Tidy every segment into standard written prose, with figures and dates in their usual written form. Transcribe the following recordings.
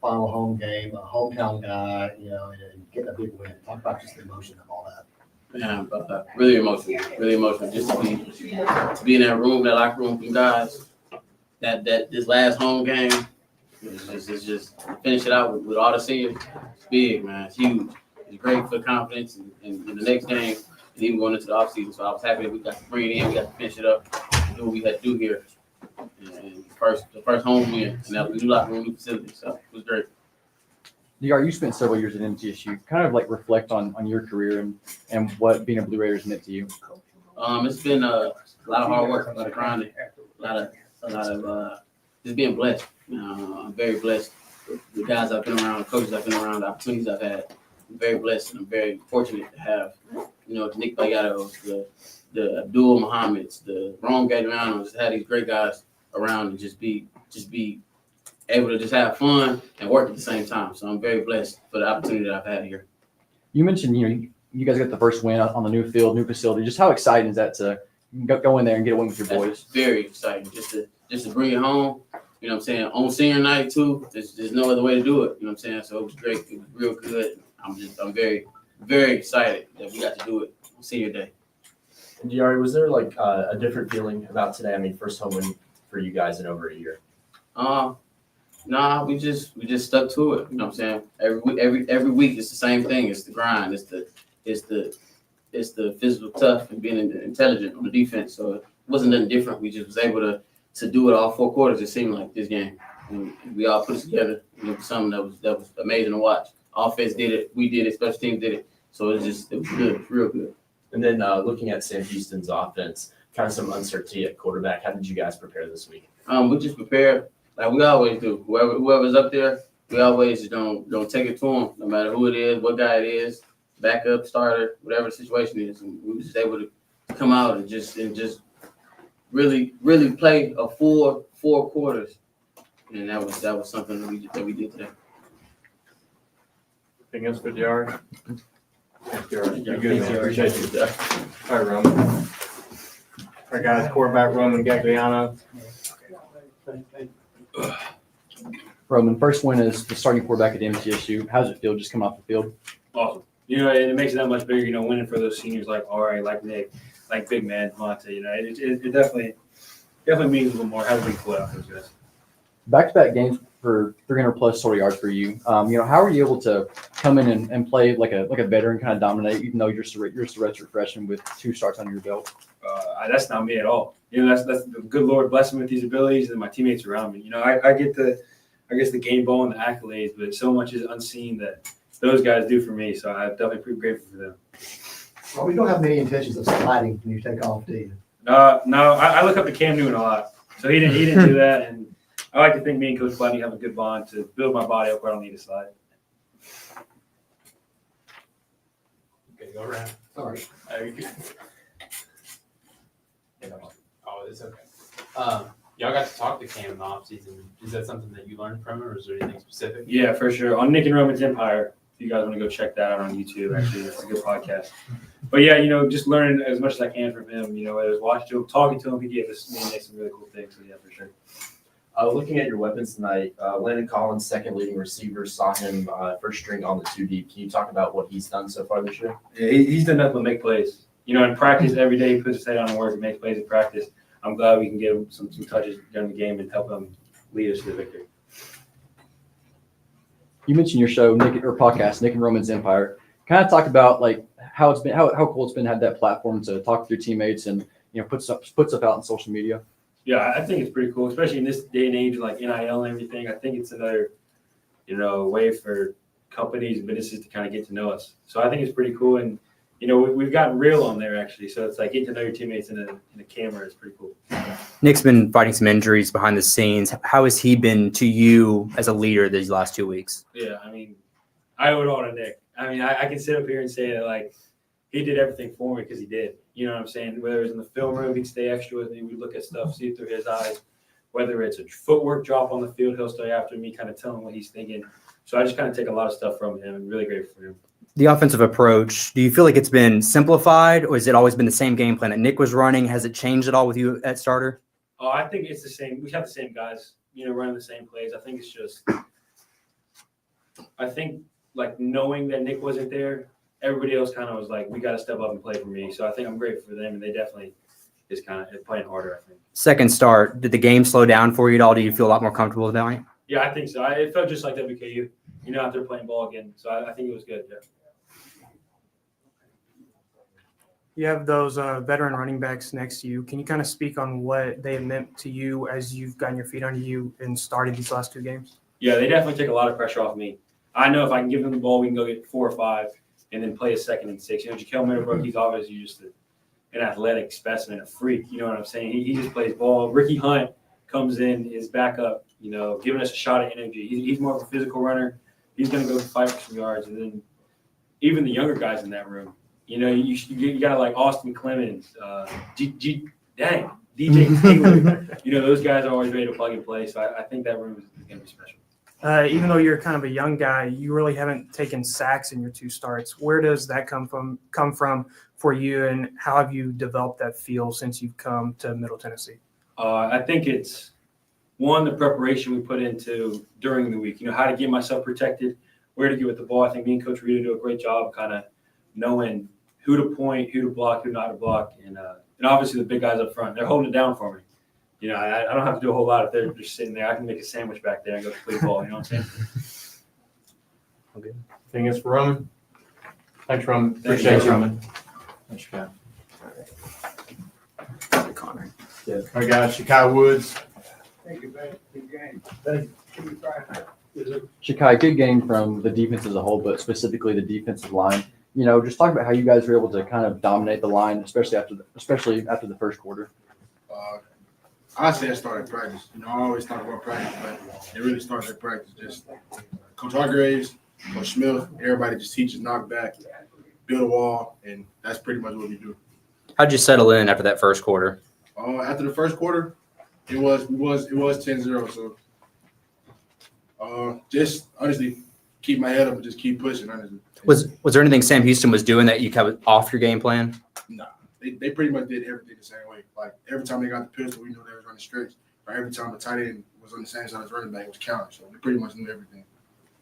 final home game, a hometown guy, and getting a big win. Talk about just the emotion of all that. Yeah, really emotional. Just to be in that room, that locker room with you guys. That this last home game is just to finish it out with all the seniors. It's big, man. It's huge. It's great for confidence in the next game and even going into the offseason. So I was happy that we got to bring it in, we got to finish it up, and do what we had to do here. And the first home win, and that was a new locker room, new facility. So it was great. DR, you spent several years at MTSU. Kind of like reflect on your career and what being a Blue Raiders meant to you. It's been a lot of hard work, a lot of grinding, a lot of just being blessed. I'm very blessed with the guys I've been around, the coaches I've been around, the opportunities I've had. I'm very blessed and I'm very fortunate to have, the Nick Bayatos, the Abdul Muhammad's, the Ron Gaglianos, to have these great guys around and just be able to just have fun and work at the same time. So I'm very blessed for the opportunity that I've had here. You mentioned, you guys got the first win on the new field, new facility. Just how exciting is that to go in there and get a win with your boys? That's very exciting. Just to bring it home. You know what I'm saying? On senior night too. There's no other way to do it. You know what I'm saying? So it was great. It was real good. I'm very, very excited that we got to do it on senior day. Diari, was there like a different feeling about today? I mean, first home win for you guys in over a year. Nah, we just stuck to it. You know what I'm saying? Every week it's the same thing. It's the grind. It's the physical tough and being intelligent on the defense. So it wasn't nothing different. We just was able to do it all 4 quarters. It seemed like this game, and we all put it together. It was something that was amazing to watch. Offense did it. We did it. Special teams did it. So it was good, real good. And then looking at Sam Houston's offense, kind of some uncertainty at quarterback. How did you guys prepare this week? We just prepared like we always do. Whoever's up there, we always don't take it to them, no matter who it is, what guy it is, backup, starter, whatever the situation is. And we were just able to come out and just really play a full 4 quarters, and that was something that we did today. Anything else for DR? You're good, man. Appreciate you. All right, Roman. Our guys, quarterback Roman Gagliano. Roman, first win is the starting quarterback at MTSU. How does it feel just coming off the field? Awesome. And it makes it that much bigger, winning for those seniors like Ari, like Nick, like Big Man, Monte, it definitely means a little more. Have a big foot out those guys. Back-to-back games for 300-plus total yards for you. How are you able to come in and play like a veteran, kind of dominate, even though you're a redshirt freshman with 2 starts under your belt? That's not me at all. That's the good Lord bless me with these abilities and my teammates around me. I get the game ball and the accolades, but so much is unseen that those guys do for me. So I'm definitely pretty grateful for them. Well, we don't have many intentions of sliding when you take off, do you? No, I look up to Cam Newton a lot. So he didn't do that, and I like to think me and Coach Gladney have a good bond to build my body up where I don't need to slide. Okay, go around. Sorry. Oh, it's okay. Y'all got to talk to Cam in the offseason. Is that something that you learned from him, or is there anything specific? Yeah, for sure. On Nick and Roman's Empire, if you guys want to go check that out on YouTube, actually, it's a good podcast. But yeah, just learning as much as I can from him. I was watching him, talking to him. He gave us some really cool things. So yeah, for sure. Looking at your weapons tonight, Landon Collins, second leading receiver, saw him first string on the 2 deep. Can you talk about what he's done so far this year? Yeah, he's done nothing but make plays. In practice every day, he puts his head on and work and makes plays in practice. I'm glad we can give him some touches during the game and help him lead us to the victory. You mentioned your show, Nick and Roman's Empire. Kind of talk about like how it's been, how cool it's been to have that platform to talk with your teammates and put stuff out on social media. Yeah, I think it's pretty cool, especially in this day and age, like NIL and everything. I think it's another, way for companies and businesses to kind of get to know us. So I think it's pretty cool, and we've gotten real on there actually. So it's like getting to know your teammates in a camera is pretty cool. Nick's been fighting some injuries behind the scenes. How has he been to you as a leader these last 2 weeks? Yeah, I owe it all to Nick. I can sit up here and say that like he did everything for me because he did. You know what I'm saying? Whether it was in the film room, he'd stay extra with me. We'd look at stuff, see it through his eyes. Whether it's a footwork drop on the field, he'll stay after me, kind of tell him what he's thinking. So I just kind of take a lot of stuff from him. I'm really grateful for him. The offensive approach, do you feel like it's been simplified, or has it always been the same game plan that Nick was running? Has it changed at all with you at starter? Oh, I think it's the same. We have the same guys, running the same plays. I think it's just I think like knowing that Nick wasn't there, everybody else kind of was like, we got to step up and play for me. So I think I'm grateful for them, and they definitely is kind of playing harder, I think. Second start, did the game slow down for you at all? Do you feel a lot more comfortable tonight? Yeah, I think so. It felt just like WKU, out there playing ball again. So I think it was good. Yeah. You have those veteran running backs next to you. Can you kind of speak on what they have meant to you as you've gotten your feet under you and started these last 2 games? Yeah, they definitely take a lot of pressure off me. I know if I can give them the ball, we can go get 4 or 5 and then play a 2nd and 6. Jaquel Middlebrook, he's obviously just an athletic specimen, a freak. You know what I'm saying? He just plays ball. Ricky Hunt comes in, his backup, giving us a shot at energy. He's more of a physical runner. He's going to go fight for some yards. And then even the younger guys in that room, you got like Austin Clemens, DJ Taylor. Those guys are always ready to plug and play. So I think that room is going to be special. Even though you're kind of a young guy, you really haven't taken sacks in your 2 starts. Where does that come from for you, and how have you developed that feel since you've come to Middle Tennessee? I think it's, one, the preparation we put into during the week, how to get myself protected, where to get with the ball. I think me and Coach Rita do a great job of kind of knowing who to point, who to block, who not to block. And obviously the big guys up front, they're holding it down for me. I don't have to do a whole lot if they're just sitting there. I can make a sandwich back there and go play ball. You know what I'm saying? Okay. Anything else for Roman? Thanks, Roman. Thanks, Appreciate you. Roman. Thanks, Shakai. Connor. All right, guys, Shakai Woods. Thank you, man. Good game. Thank you. Shakai, good game from the defense as a whole, but specifically the defensive line. Just talk about how you guys were able to kind of dominate the line, especially after the first quarter. I say it started practice. I always talk about practice, but it really starts at practice. Just Coach Hargraves, Coach Smith, everybody just teaches knock back, build a wall, and that's pretty much what we do. How'd you settle in after that first quarter? After the first quarter, it was 10-0. So just honestly keep my head up and just keep pushing. Honestly, Was there anything Sam Houston was doing that you kept off your game plan? No. They pretty much did everything the same way. Like every time they got the pistol, we knew they was running stretch. Or every time the tight end was on the same side as running back, it was counter. So they pretty much knew everything.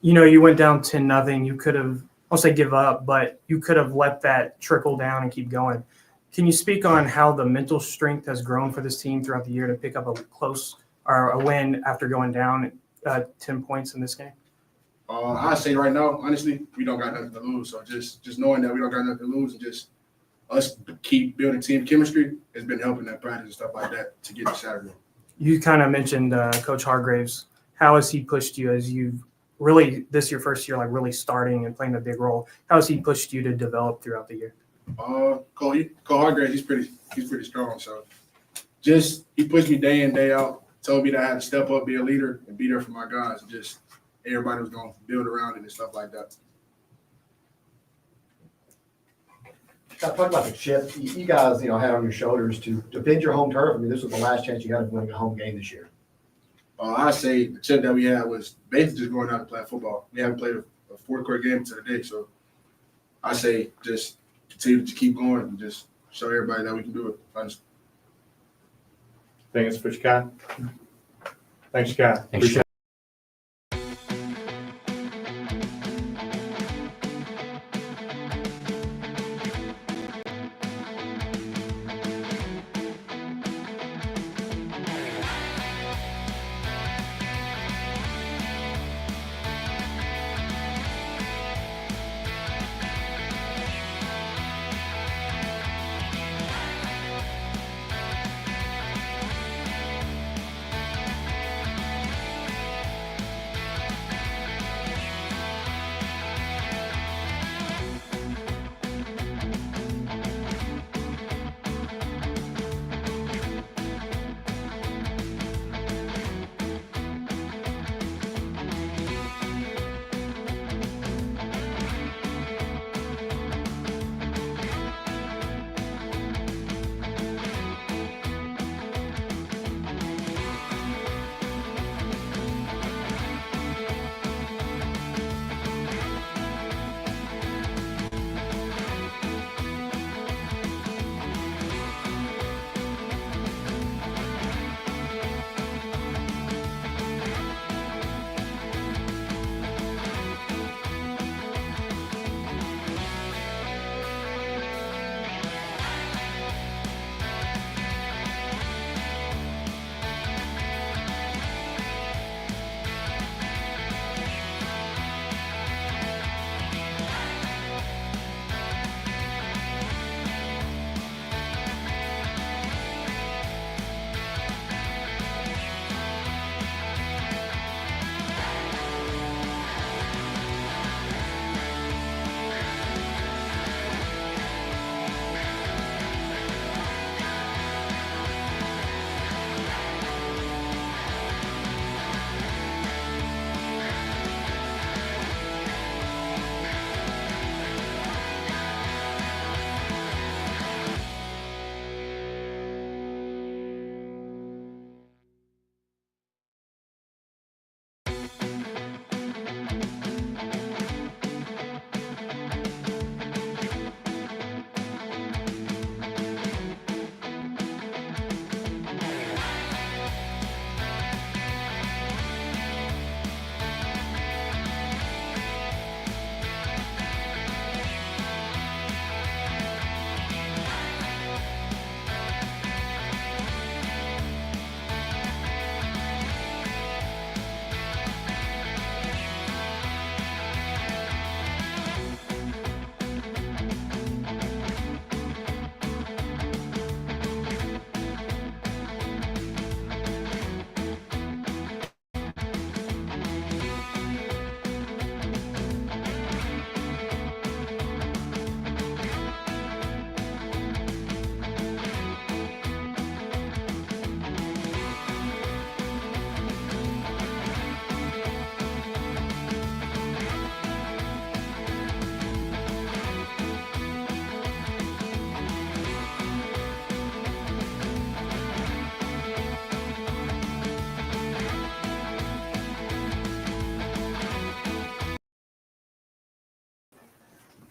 You went down 10-0. You could have, I'll say give up, but you could have let that trickle down and keep going. Can you speak on how the mental strength has grown for this team throughout the year to pick up a close or a win after going down 10 points in this game? I say right now, honestly, we don't got nothing to lose. So just knowing that we don't got nothing to lose and just us keep building team chemistry has been helping that practice and stuff like that to get to Saturday. You kind of mentioned Coach Hargraves. How has he pushed you as you've really, this your first year, like really starting and playing a big role? How has he pushed you to develop throughout the year? Coach Hargraves, he's pretty strong. So he pushed me day in, day out, told me that I had to step up, be a leader, and be there for my guys. And just everybody was going to build around it and stuff like that. Talk about the chip you guys, had on your shoulders to defend your home turf. I mean, this was the last chance you had of winning a home game this year. I say the chip that we had was basically just going out and playing football. We haven't played a fourth-quarter game until today, so I say just continue to keep going and just show everybody that we can do it. Honestly. Anything else for Shakai? Thanks, Shakai. Thanks, Appreciate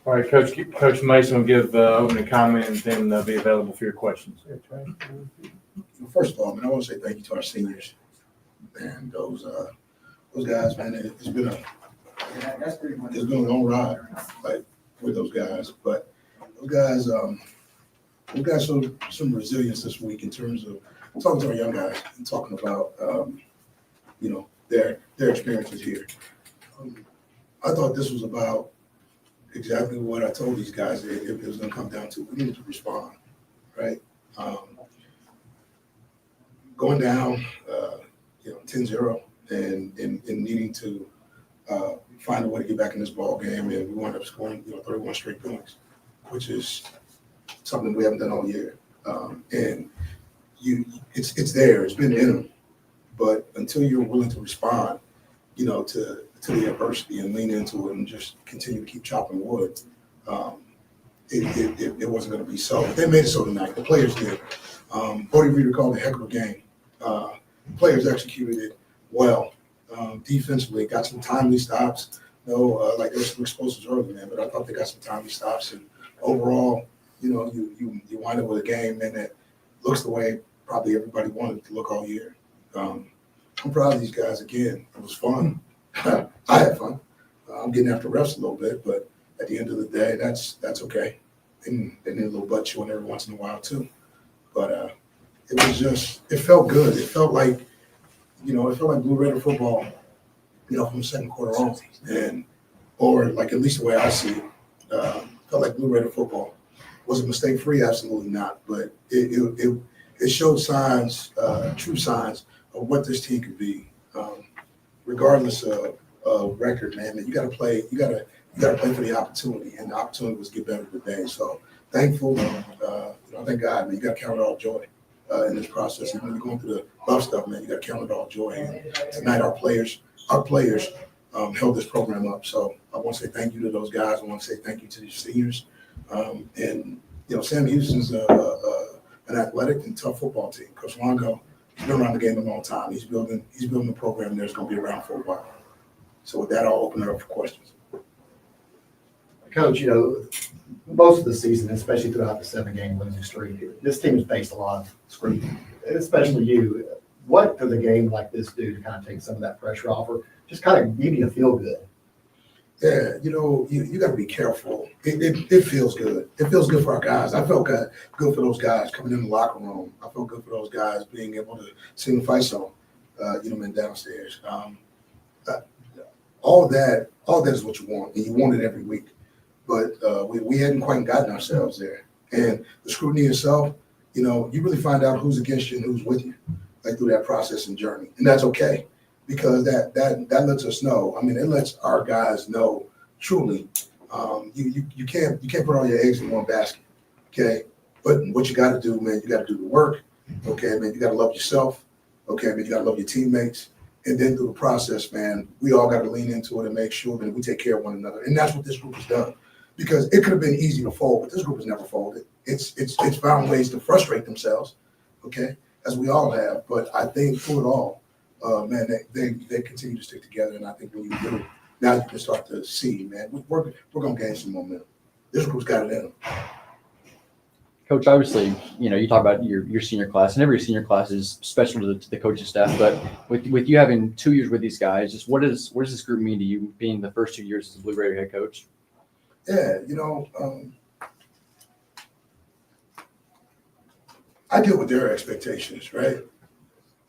All right, Coach Mason will give opening comment and then be available for your questions. First of all, man, I want to say thank you to our seniors and those guys, man. It's been a long ride, like with those guys. But those guys, we've got some resilience this week in terms of talking to our young guys and talking about their experiences here. I thought this was about exactly what I told these guys it was going to come down to. We needed to respond, right? Going down, 10-0 and needing to find a way to get back in this ball game, and we wound up scoring, 31 straight points, which is something we haven't done all year. And it's there, it's been in them, but until you're willing to respond, to the adversity and lean into it and just continue to keep chopping wood, it wasn't going to be so. But they made it so tonight. The players did. Bodie Reader called it a heck of a game. Players executed it well. Defensively, got some timely stops. Like there was some explosives early, man, but I thought they got some timely stops. And overall, you wind up with a game, man, that looks the way probably everybody wanted it to look all year. I'm proud of these guys again. It was fun. I had fun. I'm getting after refs a little bit, but at the end of the day, that's okay. And they need a little butt chewing every once in a while too. But it felt good. It felt like Blue Raider football, from the second quarter on, or like at least the way I see it, felt like Blue Raider football. Was it mistake free? Absolutely not. But it showed signs, true signs of what this team could be, regardless of record. Man, you got to play. You got to play for the opportunity, and the opportunity was to get better today. So thankful. Thank God, man. You got to count it all joy in this process. Even when you're going through the rough stuff, man, you got to count it all joy. And tonight, our players held this program up. So I want to say thank you to those guys. I want to say thank you to these seniors. Sam Houston's an athletic and tough football team. Coach Longo, he's been around the game a long time. He's building a program that's going to be around for a while. So with that, I'll open it up for questions. Coach, most of the season, especially throughout the 7-game losing streak, this team has faced a lot of scrutiny, especially you. What does a game like this do to kind of take some of that pressure off, or just kind of give you a feel good? Yeah, you got to be careful. It feels good. It feels good for our guys. I felt good for those guys coming in the locker room. I felt good for those guys being able to see the fight zone, men downstairs. All that is what you want, and you want it every week. But we hadn't quite gotten ourselves there. And the scrutiny itself, you really find out who's against you and who's with you, like through that process and journey. And that's okay, because that lets us know. I mean, it lets our guys know truly, you can't put all your eggs in one basket, okay? But what you got to do, man, you got to do the work, okay, man. You got to love yourself, okay, man. You got to love your teammates. And then through the process, man, we all got to lean into it and make sure that we take care of one another. And that's what this group has done. Because it could have been easy to fold, but this group has never folded. It's found ways to frustrate themselves, okay, as we all have. But I think through it all, man, they continue to stick together. And I think when you do, now you can start to see, man, we're going to gain some momentum. This group's got it in them. Coach, obviously, you talk about your senior class, and every senior class is special to the coaching staff. But with you having 2 years with these guys, just what does this group mean to you, being the first 2 years as a Blue Raider head coach? Yeah, I deal with their expectations, right?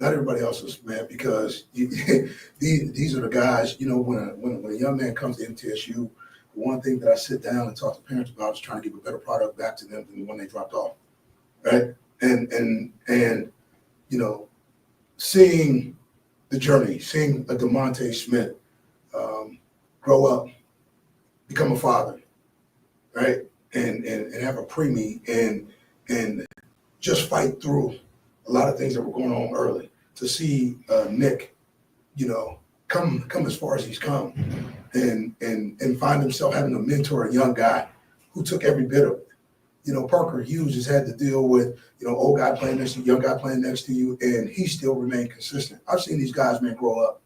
Not everybody else's, man, because these are the guys, when a young man comes to MTSU, the one thing that I sit down and talk to parents about is trying to give a better product back to them than the one they dropped off, right? And seeing the journey, seeing a DeMonte Smith grow up, become a father, right? And have a preemie and just fight through a lot of things that were going on early. To see Nick, come as far as he's come, and find himself having to mentor a young guy who took every bit of it. Parker Hughes has had to deal with, old guy playing next to you, young guy playing next to you, and he still remained consistent. I've seen these guys, man, grow up,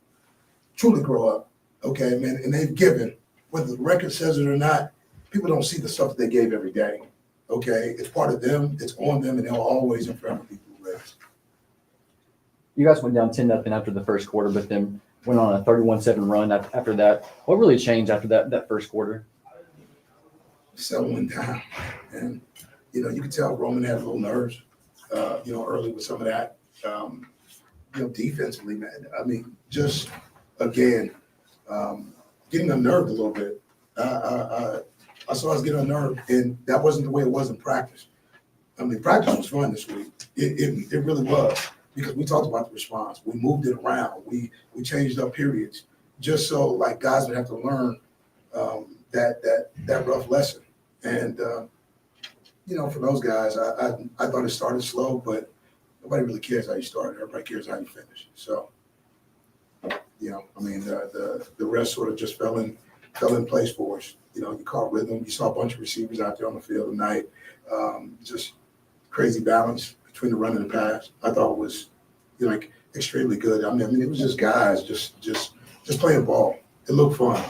truly grow up, okay, man, and they've given, whether the record says it or not, people don't see the stuff that they gave every day. Okay, it's part of them, it's on them, and they'll always in front of people. You guys went down 10-0 after the first quarter, but then went on a 31-7 run after that. What really changed after that first quarter? Settling down, and you could tell Roman had a little nerves, early with some of that. Defensively, man. I mean, just again, getting unnerved a little bit. I saw us get unnerved, and that wasn't the way it was in practice. I mean, practice was fun this week. It really was, because we talked about the response. We moved it around. We changed up periods just so like guys would have to learn that rough lesson. And for those guys, I thought it started slow, but nobody really cares how you start. Everybody cares how you finish. So, the rest sort of just fell in place for us. You caught rhythm. You saw a bunch of receivers out there on the field tonight. Just crazy balance between the run and the pass. I thought it was extremely good. I mean, it was just guys just playing ball. It looked fun.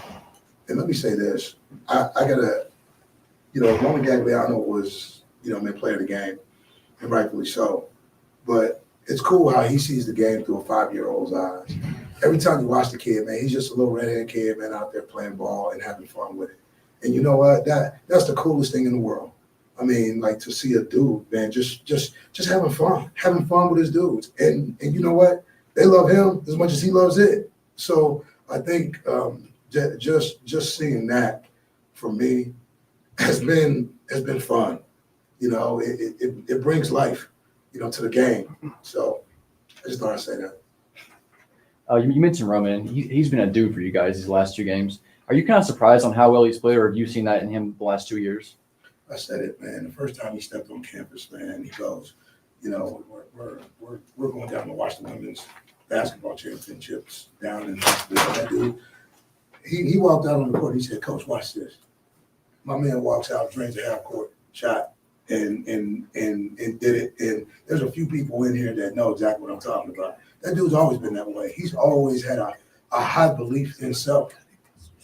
And let me say this: I gotta, Roman Gagliano was player of the game, and rightfully so. But it's cool how he sees the game through a 5-year-old's eyes. Every time you watch the kid, man, he's just a little redhead kid, man, out there playing ball and having fun with it. And you know what? That's the coolest thing in the world. I mean, to see a dude, man, just having fun with his dudes. And you know what? They love him as much as he loves it. So I think just seeing that for me has been fun. It brings life, to the game. So I just thought I'd say that. You mentioned Roman. He's been a dude for you guys these last 2 games. Are you kind of surprised on how well he's played, or have you seen that in him the last 2 years? I said it, man. The first time he stepped on campus, man, he goes, we're going down to watch the women's basketball championships down in that dude. He walked out on the court. He said, "Coach, watch this." My man walks out, drains a half court shot, and did it. And there's a few people in here that know exactly what I'm talking about. That dude's always been that way. He's always had a high belief in himself.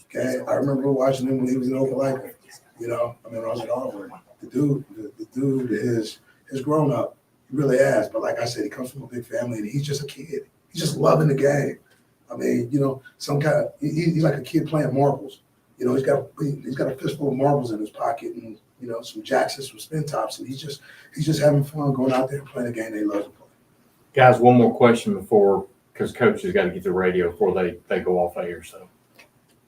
Okay, I remember watching him when he was in Oklahoma. I was at Auburn. The dude is grown up. He really has. But like I said, he comes from a big family, and he's just a kid. He's just loving the game. I mean, he's like a kid playing marbles. He's got a fistful of marbles in his pocket, and some Jacksons, some spin tops, and he's just having fun going out there and playing a game they love to play. Guys, one more question because Coach has got to get the radio before they go off air. So,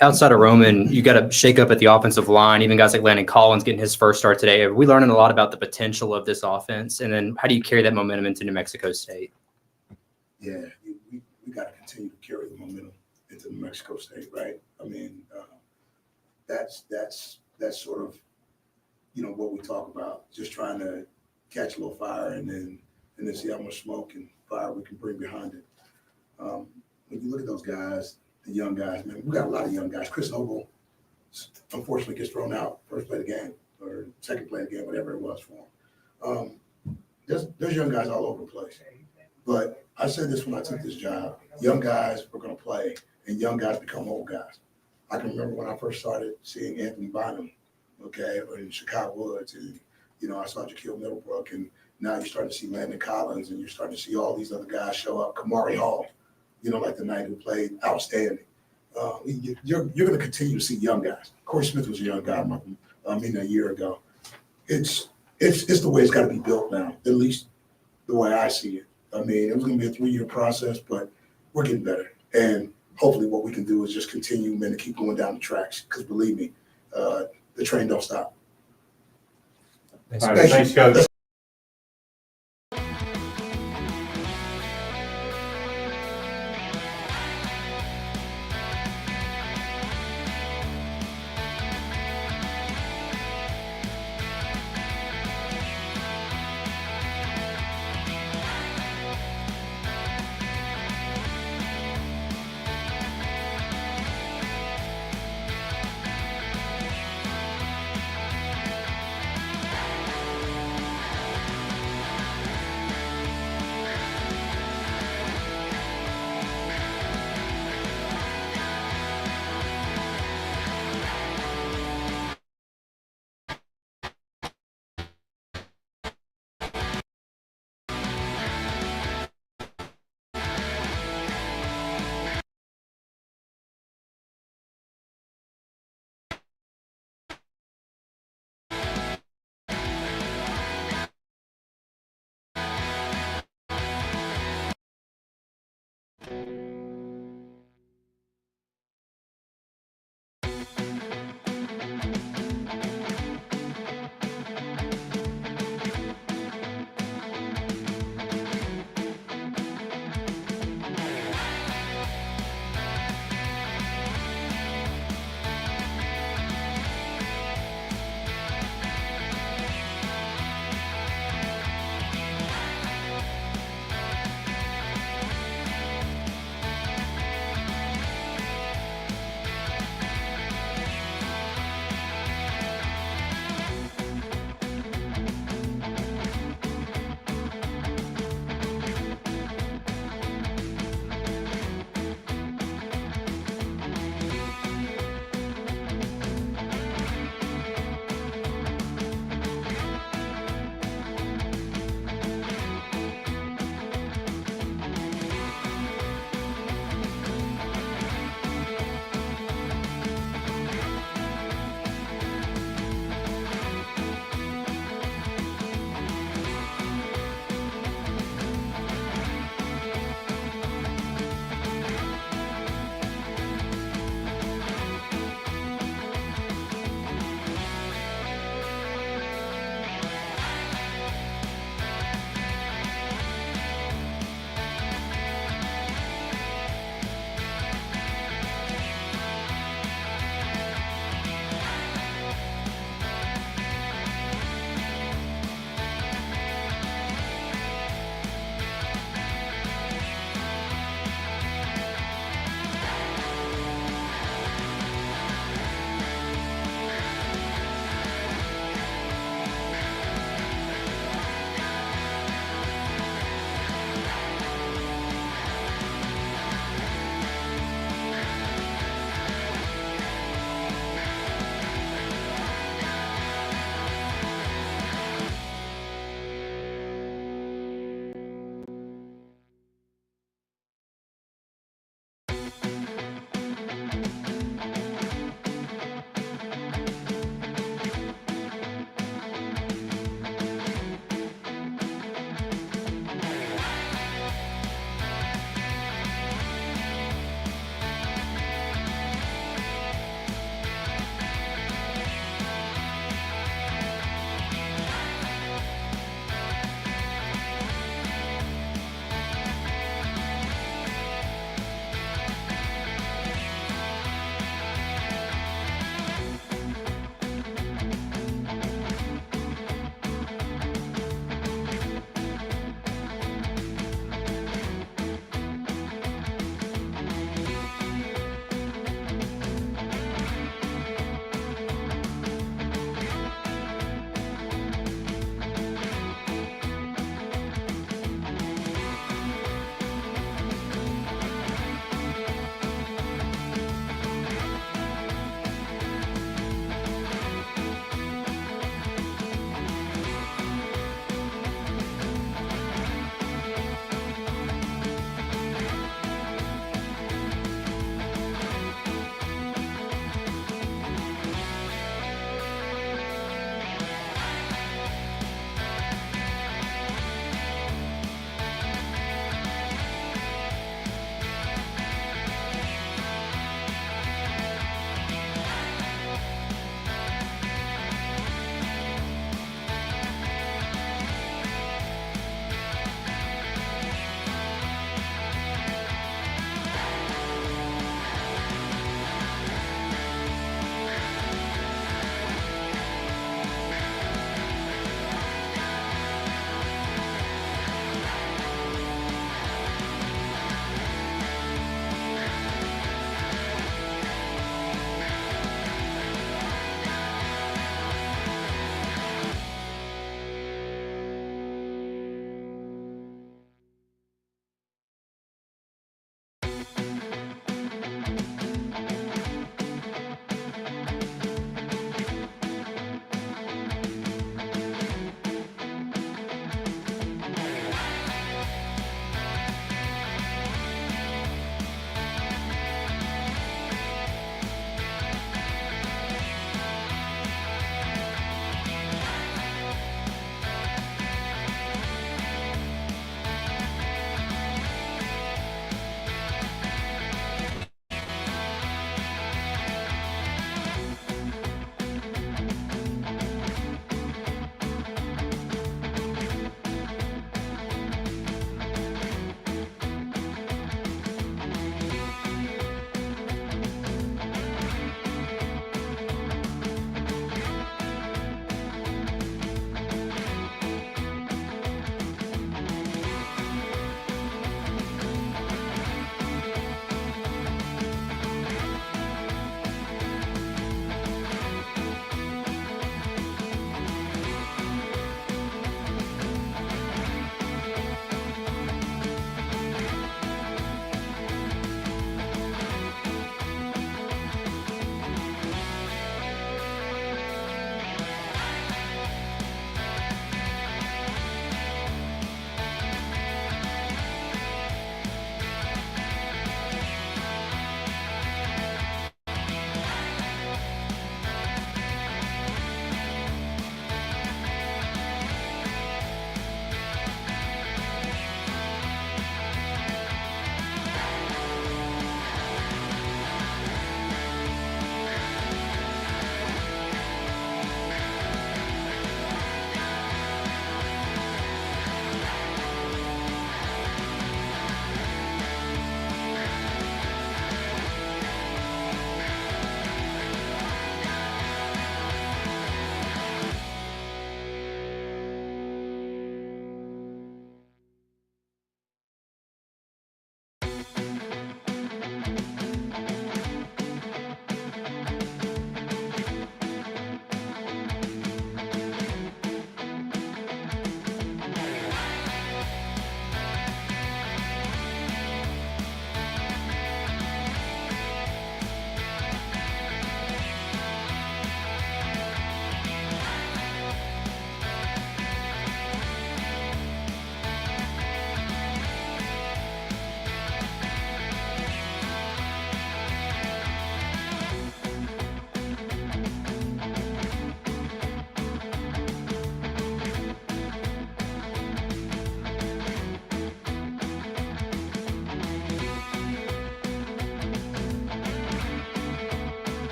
outside of Roman, you got a shake up at the offensive line. Even guys like Landon Collins getting his first start today. Are we learning a lot about the potential of this offense? And then how do you carry that momentum into New Mexico State? Yeah, we got to continue to carry the momentum into New Mexico State, right? I mean, that's sort of what we talk about. Just trying to catch a little fire and then see how much smoke and fire we can bring behind it. When you look at those guys, the young guys, man, we got a lot of young guys. Chris Noble, unfortunately, gets thrown out first play of the game or second play of the game, whatever it was for him. There's young guys all over the place. But I said this when I took this job: young guys are going to play, and young guys become old guys. I can remember when I first started seeing Anthony Bynum, or in Chicago Woods, and I saw Jaquil Middlebrook, and now you're starting to see Landon Collins, and you're starting to see all these other guys show up. Kamari Hall, like the night who played outstanding. You're going to continue to see young guys. Corey Smith was a young guy, a year ago. It's the way it's got to be built now, at least the way I see it. I mean, it was going to be a 3-year process, but we're getting better. And hopefully what we can do is just continue, man, to keep going down the tracks. Because believe me, the train don't stop. all right, thanks, Coach. it.